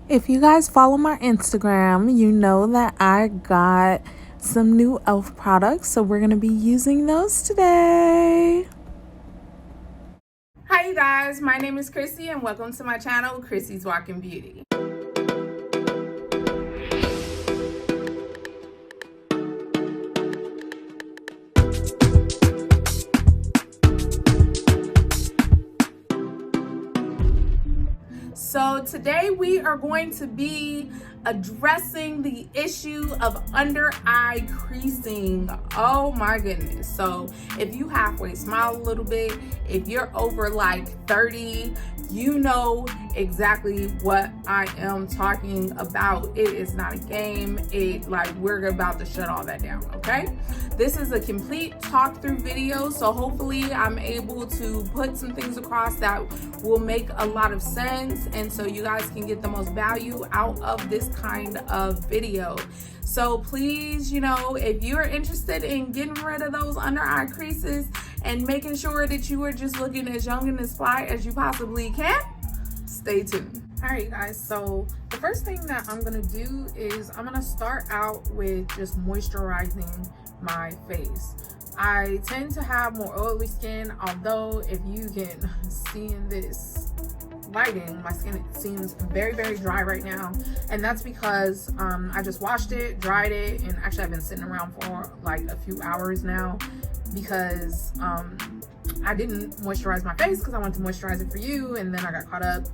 If you guys follow my Instagram, you know that I got some new e.l.f. products, so we're going to be using those today. Hi you guys, my name is Chrissy and welcome to my channel, Chrissy's Walking Beauty. So today we are going to be addressing the issue of under eye creasing. Oh my goodness. So if you halfway smile a little bit, if you're over like 30, you know exactly what I am talking about. It is not a game. We're about to shut all that down, okay? This is a complete talk through video, so hopefully I'm able to put some things across that will make a lot of sense, and so you guys can get the most value out of this kind of video. So please, if you're interested in getting rid of those under eye creases and making sure that you are just looking as young and as fly as you possibly can, stay tuned. All right, guys, so the first thing that I'm gonna do is I'm gonna start out with just moisturizing my face. I tend to have more oily skin, although if you can see in this lighting, my skin seems very, very dry right now, and that's because I just washed it, dried it, and actually I've been sitting around for like a few hours now because I didn't moisturize my face because I wanted to moisturize it for you, and then I got caught up,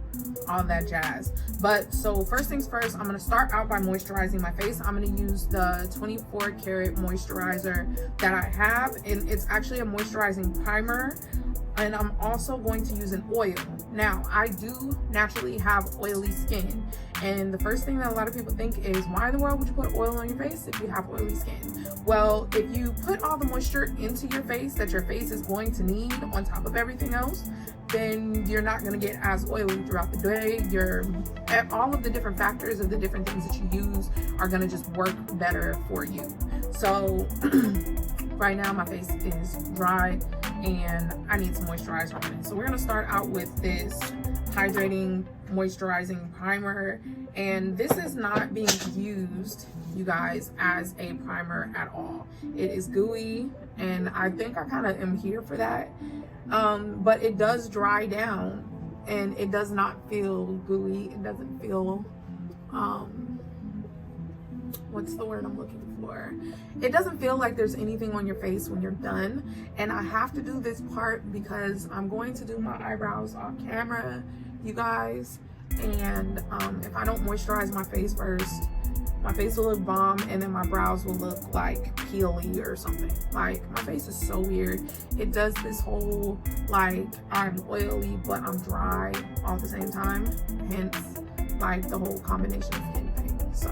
all that jazz. But so first things first, I'm going to start out by moisturizing my face. I'm going to use the 24 karat moisturizer that I have, and it's actually a moisturizing primer, and I'm also going to use an oil. Now, I do naturally have oily skin, and the first thing that a lot of people think is, why in the world would you put oil on your face if you have oily skin? Well, if you put all the moisture into your face that your face is going to need on top of everything else, then you're not going to get as oily throughout the day. All of the different factors of the different things that you use are going to just work better for you. So right now my face is dry and I need some moisturizer on it. So we're going to start out with this hydrating moisturizing primer, and this is not being used, you guys, as a primer at all. It is gooey, and I think I kind of am here for that, but it does dry down and it does not feel gooey. It doesn't feel what's the word I'm looking for? It doesn't feel like there's anything on your face when you're done. And I have to do this part because I'm going to do my eyebrows off camera, you guys, and if I don't moisturize my face first, my face will look bomb, and then my brows will look like peely or something. Like, my face is so weird. It does this whole like I'm oily but I'm dry all at the same time, hence like the whole combination of skin thing. So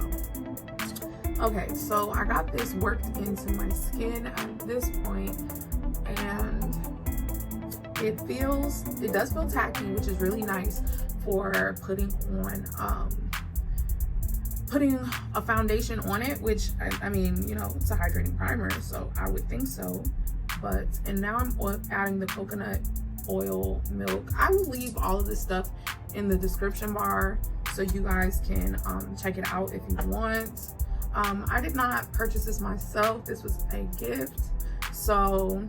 okay, so I got this worked into my skin at this point, and it does feel tacky, which is really nice for putting a foundation on it, which I mean, it's a hydrating primer, so I would think so. And now I'm adding the coconut oil milk. I will leave all of this stuff in the description bar so you guys can check it out if you want. I did not purchase this myself. This was a gift, so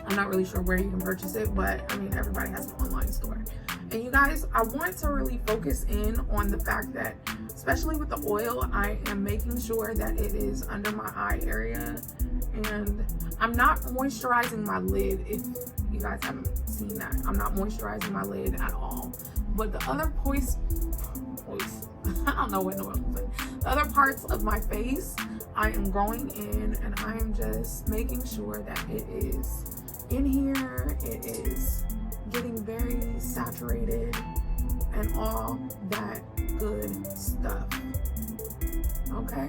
I'm not really sure where you can purchase it, but I mean, everybody has an online store. And you guys, I want to really focus in on the fact that, especially with the oil, I am making sure that it is under my eye area, and I'm not moisturizing my lid. If you guys haven't seen that, I'm not moisturizing my lid at all. But the other I don't know what in the world, but the other parts of my face, I am going in and I am just making sure that it is in here, it is getting very saturated and all that good stuff. Okay,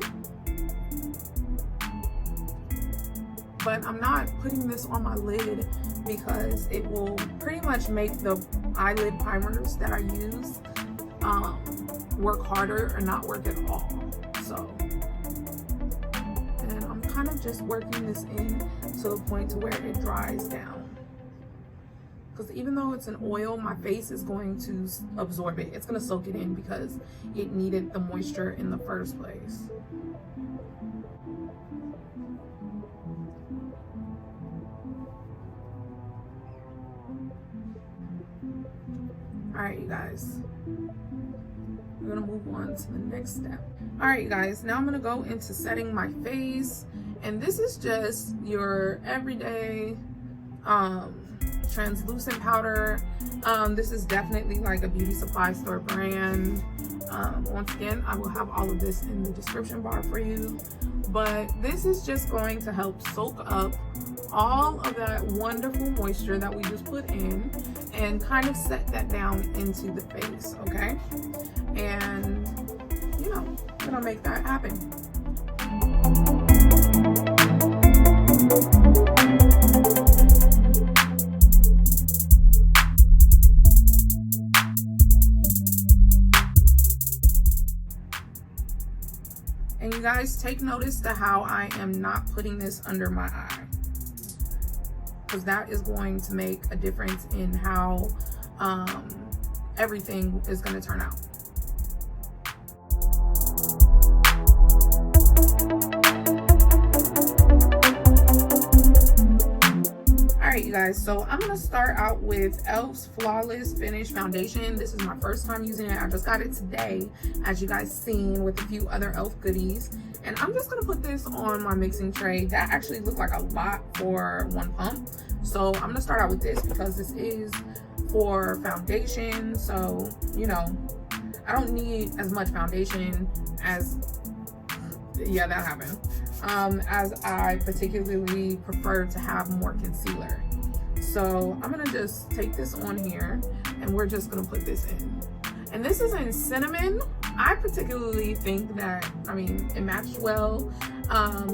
but I'm not putting this on my lid because it will pretty much make the eyelid primers that I use work harder or not work at all. So, and I'm kind of just working this in to the point to where it dries down. because even though it's an oil, my face is going to absorb it. It's going to soak it in because it needed the moisture in the first place. All right, you guys, we're gonna move on to the next step. All right, you guys, now I'm gonna go into setting my face, and this is just your everyday translucent powder. This is definitely like a beauty supply store brand. Once again, I will have all of this in the description bar for you, but this is just going to help soak up all of that wonderful moisture that we just put in and kind of set that down into the face, okay? And you know, I'm gonna make that happen. And you guys, take notice to how I am not putting this under my eye, because that is going to make a difference in how everything is going to turn out. Alright, you guys, so I'm going to start out with e.l.f.'s Flawless Finish Foundation. This is my first time using it. I just got it today, as you guys seen, with a few other e.l.f. goodies. And I'm just going to put this on my mixing tray. That actually looked like a lot for one pump. So I'm going to start out with this because this is for foundation. So, you know, I don't need as much foundation as, yeah, that happened. As I particularly prefer to have more concealer. So I'm gonna just take this on here and we're just gonna put this in. And this is in cinnamon. I particularly think that, I mean, it matched well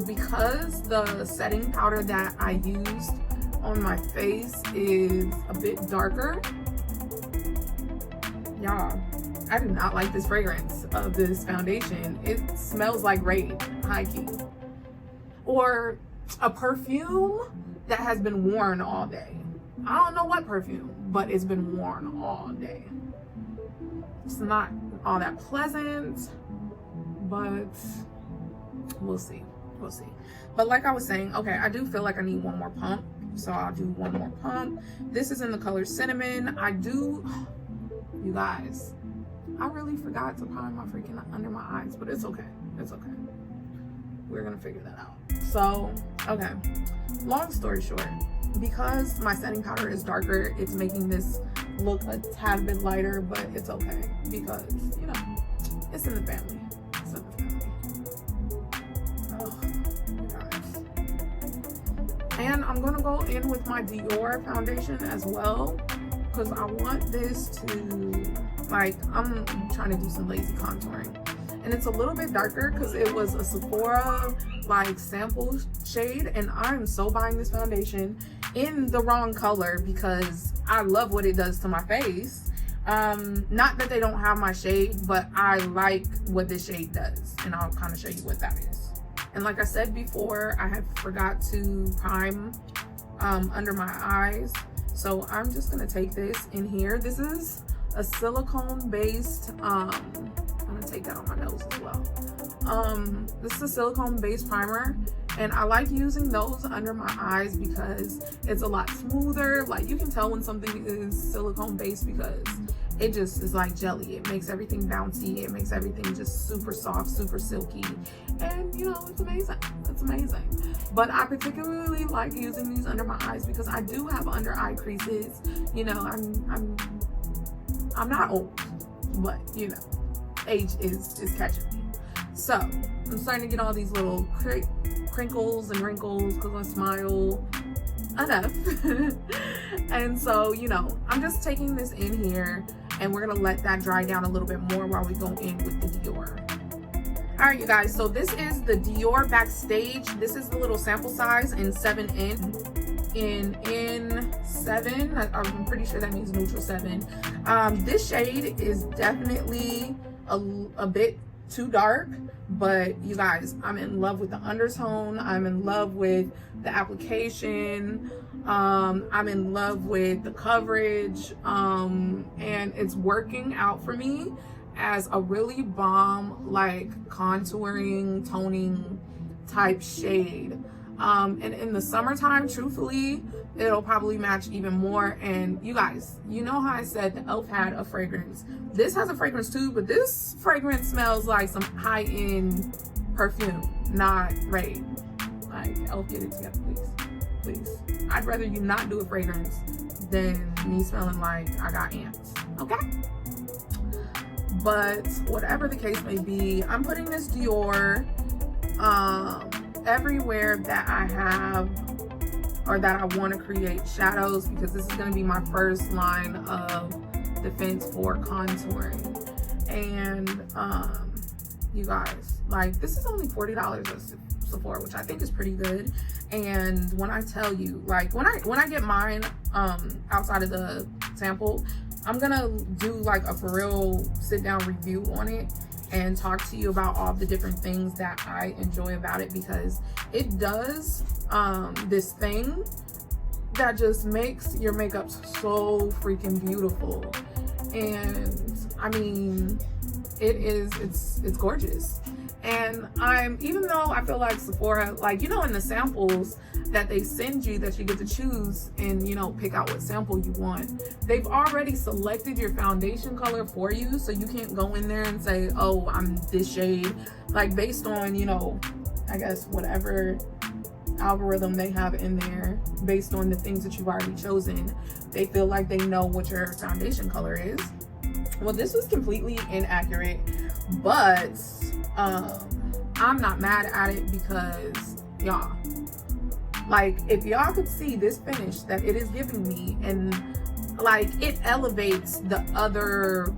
because the setting powder that I used on my face is a bit darker. Y'all, I do not like this fragrance of this foundation. It smells like Raid, high key. Or a perfume that has been worn all day. I don't know what perfume, but it's been worn all day. It's not all that pleasant, but we'll see. We'll see. But like I was saying, okay, I do feel like I need one more pump, so I'll do one more pump. This is in the color Cinnamon. You guys, I really forgot to prime my freaking under my eyes, but it's okay. It's okay. We're gonna figure that out. So, okay, long story short, because my setting powder is darker, it's making this look a tad bit lighter, but it's okay because, you know, it's in the family. It's in the family. Oh, you guys. And I'm gonna go in with my Dior foundation as well, because I want this to, like, I'm trying to do some lazy contouring. And it's a little bit darker because it was a Sephora like sample shade, and I'm so buying this foundation in the wrong color because I love what it does to my face. Not that they don't have my shade, but I like what this shade does, and I'll kind of show you what that is. And like I said before, I had forgot to prime under my eyes, so I'm just gonna take this in here. This is a silicone based I'm gonna take that on my nose as well. This is a silicone based primer, and I like using those under my eyes because it's a lot smoother. Like, you can tell when something is silicone based because it just is like jelly. It makes everything bouncy. It makes everything just super soft, super silky, and you know, it's amazing. It's amazing. But I particularly like using these under my eyes because I do have under eye creases. You know, I'm not old, but you know, age is catching me. So I'm starting to get all these little crinkles and wrinkles because I smile enough. And so, you know, I'm just taking this in here and we're gonna let that dry down a little bit more while we go in with the Dior. All right, you guys, so this is the Dior Backstage. This is the little sample size in 7N. In N7, I'm pretty sure that means neutral 7. This shade is definitely a bit too dark. But you guys, I'm in love with the undertone. I'm in love with the application. I'm in love with the coverage. And it's working out for me as a really bomb, like contouring, toning type shade. And in the summertime, truthfully, it'll probably match even more. And you guys, you know how I said the e.l.f. had a fragrance. This has a fragrance too, but this fragrance smells like some high-end perfume, not Raid. Like, e.l.f. get it together, please. I'd rather you not do a fragrance than me smelling like I got ants, okay? But whatever the case may be, I'm putting this Dior everywhere that I have or that I want to create shadows, because this is going to be my first line of defense for contouring. And you guys, like, this is only $40 at Sephora, which I think is pretty good. And when I tell you, like, when I get mine outside of the sample, I'm gonna do like a for real sit down review on it and talk to you about all the different things that I enjoy about it, because it does this thing that just makes your makeup so freaking beautiful. And I mean, it's gorgeous. And even though I feel like Sephora, like, you know, in the samples that they send you that you get to choose and, you know, pick out what sample you want, they've already selected your foundation color for you, so you can't go in there and say, oh, I'm this shade, like based on, you know, I guess whatever algorithm they have in there, based on the things that you've already chosen. They feel like they know what your foundation color is. Well, this was completely inaccurate, but I'm not mad at it, because y'all, like, if y'all could see this finish that it is giving me, and like it elevates the other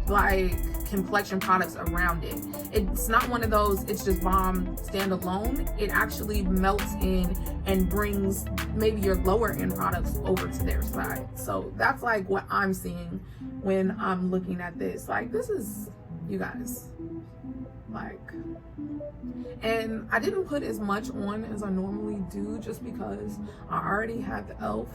like complexion products around it. It's not one of those it's just bomb standalone. It actually melts in and brings maybe your lower end products over to their side. So that's like what I'm seeing when I'm looking at this. Like, this is, you guys, like, and I didn't put as much on as I normally do, just because I already had the e.l.f.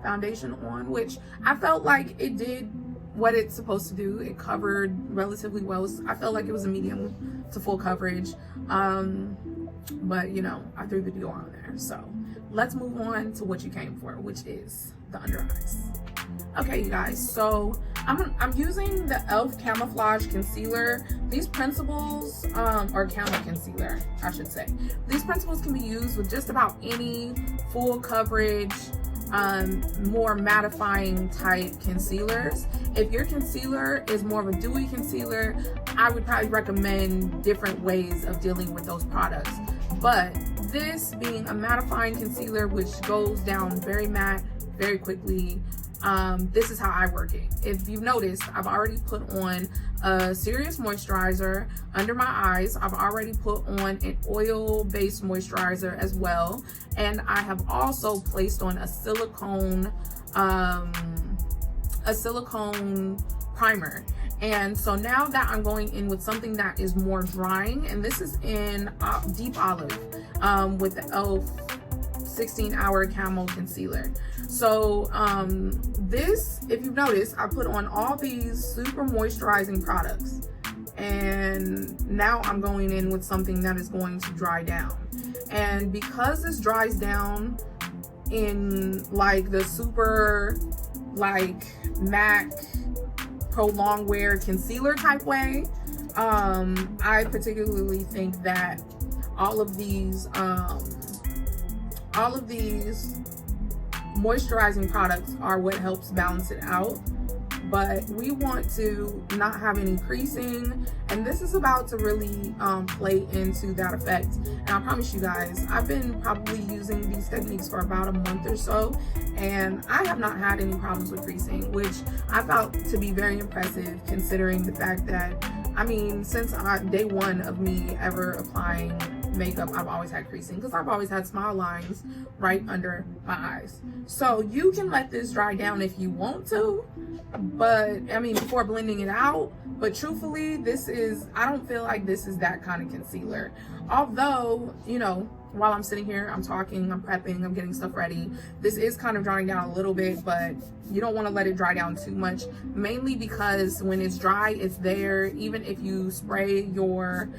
Foundation on, which I felt like it did what it's supposed to do. It covered relatively well. I felt like it was a medium to full coverage, but you know, I threw the Dior on there. So let's move on to what you came for, which is the under eyes. Okay, you guys, so I'm using the e.l.f. Camouflage Concealer. These principles, or Camo Concealer, I should say. These principles can be used with just about any full coverage, more mattifying type concealers. If your concealer is more of a dewy concealer, I would probably recommend different ways of dealing with those products. But this being a mattifying concealer, which goes down very matte very quickly, this is how I work it. If you've noticed, I've already put on a serious moisturizer under my eyes. I've already put on an oil-based moisturizer as well, and I have also placed on a silicone primer. And so now that I'm going in with something that is more drying, and this is in Deep Olive with the e.l.f. 16Hr Camo Concealer. So this, if you've noticed, I put on all these super moisturizing products, and now I'm going in with something that is going to dry down. And because this dries down in like the super like MAC prolonged wear concealer type way, I particularly think that all of these moisturizing products are what helps balance it out. But we want to not have any creasing, and this is about to really play into that effect. And I promise you guys, I've been probably using these techniques for about a month or so, and I have not had any problems with creasing, which I found to be very impressive, considering the fact that, I mean, since day one of me ever applying makeup, I've always had creasing because I've always had smile lines right under my eyes. So you can let this dry down if you want to, but I mean, before blending it out. But truthfully, I don't feel like this is that kind of concealer. Although, you know, while I'm sitting here, I'm talking, I'm prepping, I'm getting stuff ready, this is kind of drying down a little bit, but you don't want to let it dry down too much, mainly because when it's dry, it's there. Even if you spray your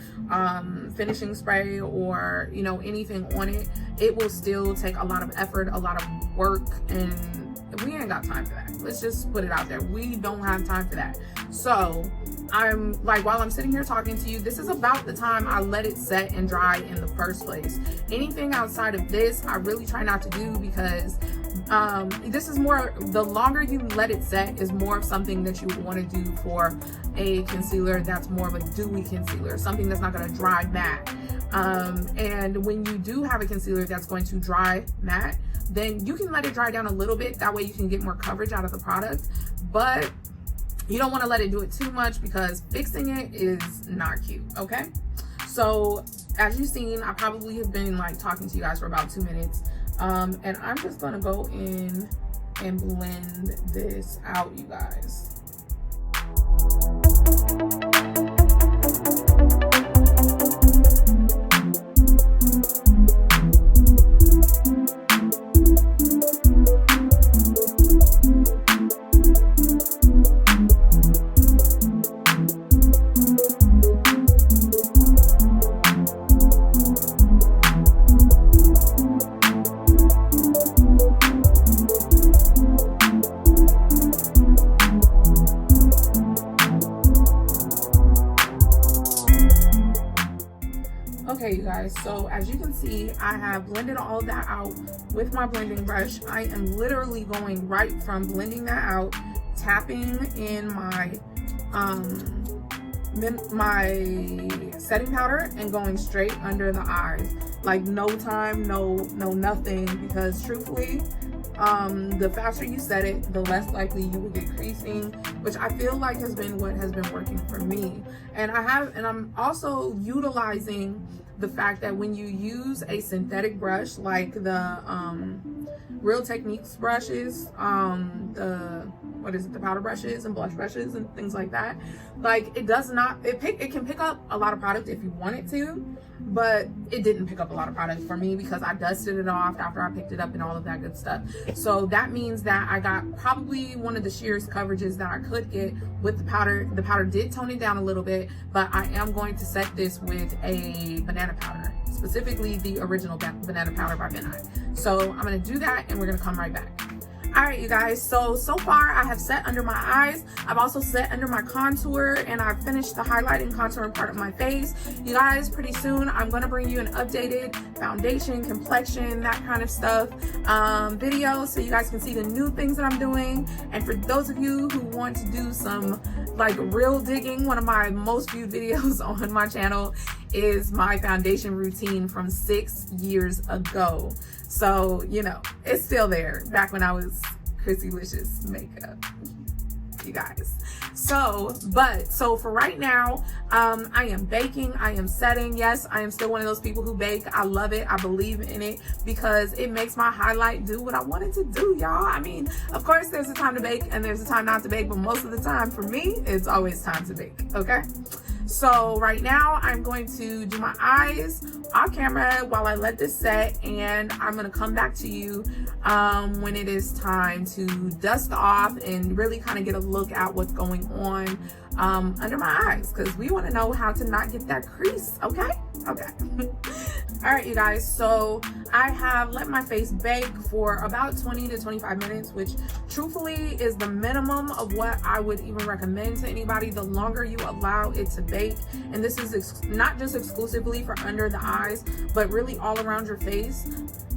finishing spray or, you know, anything on it, it will still take a lot of effort, a lot of work, and we ain't got time for that. Let's just put it out there. We don't have time for that. So I'm like, while I'm sitting here talking to you, this is about the time I let it set and dry in the first place. Anything outside of this, I really try not to do, because this is more, the longer you let it set is more of something that you want to do for a concealer that's more of a dewy concealer, something that's not going to dry matte. And when you do have a concealer that's going to dry matte, then you can let it dry down a little bit. That way you can get more coverage out of the product, but you don't want to let it do it too much, because fixing it is not cute. Okay, so as you've seen, I probably have been like talking to you guys for about 2 minutes, and I'm just gonna go in and blend this out, you guys. Okay, you guys, so as you can see, I have blended all of that out with my blending brush. I am literally going right from blending that out, tapping in my setting powder and going straight under the eyes. Like no time, no nothing, because truthfully, the faster you set it, the less likely you will get creasing, which I feel like has been what has been working for me. And I'm also utilizing the fact that when you use a synthetic brush like the Real Techniques brushes, the powder brushes and blush brushes and things like that, like it can pick up a lot of product if you want it to, but it didn't pick up a lot of product for me because I dusted it off after I picked it up and all of that good stuff. So that means that I got probably one of the sheerest coverages that I could get with the powder. The powder did tone it down a little bit, but I am going to set this with a banana powder, specifically the original banana powder by Ben Nye. So I'm going to do that and we're going to come right back. All right, you guys, so far I have set under my eyes. I've also set under my contour, and I've finished the highlighting contour part of my face. You guys, pretty soon I'm going to bring you an updated foundation, complexion, that kind of stuff video, so you guys can see the new things that I'm doing. And for those of you who want to do some like real digging, one of my most viewed videos on my channel is my foundation routine from 6 years ago. So, you know, it's still there, back when I was Chrissylicious makeup, you guys. So for right now, I am baking, I am setting. Yes, I am still one of those people who bake. I love it, I believe in it, because it makes my highlight do what I want it to do, y'all. I mean, of course there's a time to bake and there's a time not to bake, but most of the time for me, it's always time to bake, okay? So right now I'm going to do my eyes off camera while I let this set, and I'm going to come back to you when it is time to dust off and really kind of get a look at what's going on under my eyes, because we want to know how to not get that crease. Okay. All right, you guys, so I have let my face bake for about 20 to 25 minutes, which truthfully is the minimum of what I would even recommend to anybody. The longer you allow it to bake, and this is not just exclusively for under the eyes, but really all around your face.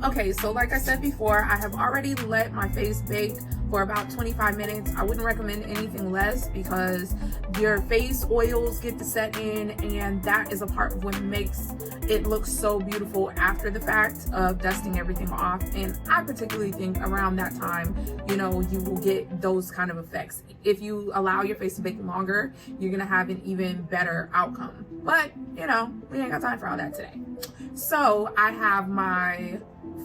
Okay, so like I said before, I have already let my face bake for about 25 minutes. I wouldn't recommend anything less, because your face oils get to set in, and that is a part of what makes it look so beautiful after the fact of dusting everything off. And I particularly think around that time, you know, you will get those kind of effects. If you allow your face to bake longer, you're gonna have an even better outcome. But, you know, we ain't got time for all that today. So I have my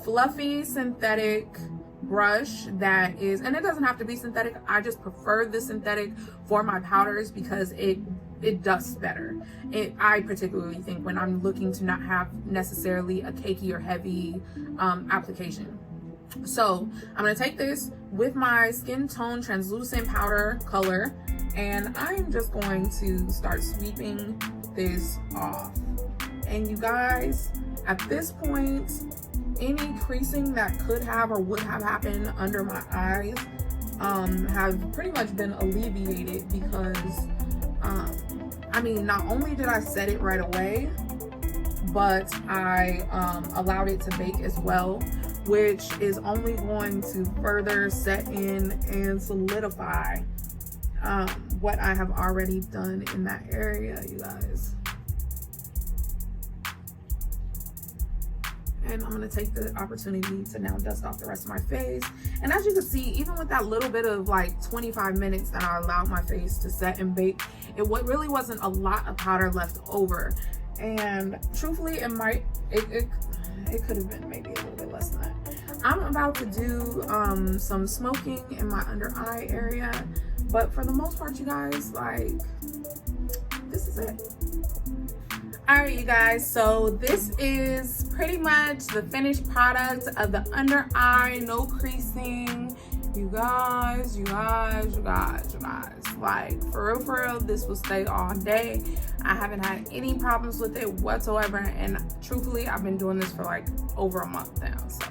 fluffy synthetic brush that is, and it doesn't have to be synthetic, I just prefer the synthetic for my powders because it dusts better. I particularly think when I'm looking to not have necessarily a cakey or heavy application. So I'm gonna take this with my skin tone translucent powder color, and I'm just going to start sweeping this off. And you guys, at this point, any creasing that could have or would have happened under my eyes have pretty much been alleviated because I mean, not only did I set it right away, but I allowed it to bake as well, which is only going to further set in and solidify what I have already done in that area, you guys. And I'm gonna take the opportunity to now dust off the rest of my face. And as you can see, even with that little bit of like 25 minutes that I allowed my face to set and bake, it really wasn't a lot of powder left over. And truthfully, it could have been maybe a little bit less than that. I'm about to do some smoking in my under eye area, but for the most part, you guys, like, this is it. All right, you guys, so this is pretty much the finished product of the under eye, no creasing. You guys, like, for real, this will stay all day. I haven't had any problems with it whatsoever, and truthfully, I've been doing this for like over a month now, so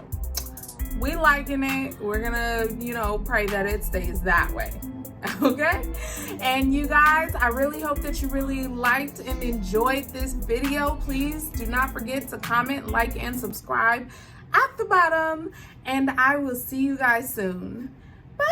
we liking it. We're gonna, you know, pray that it stays that way. Okay, and you guys, I really hope that you really liked and enjoyed this video. Please do not forget to comment, like, and subscribe at the bottom, and I will see you guys soon. Bye.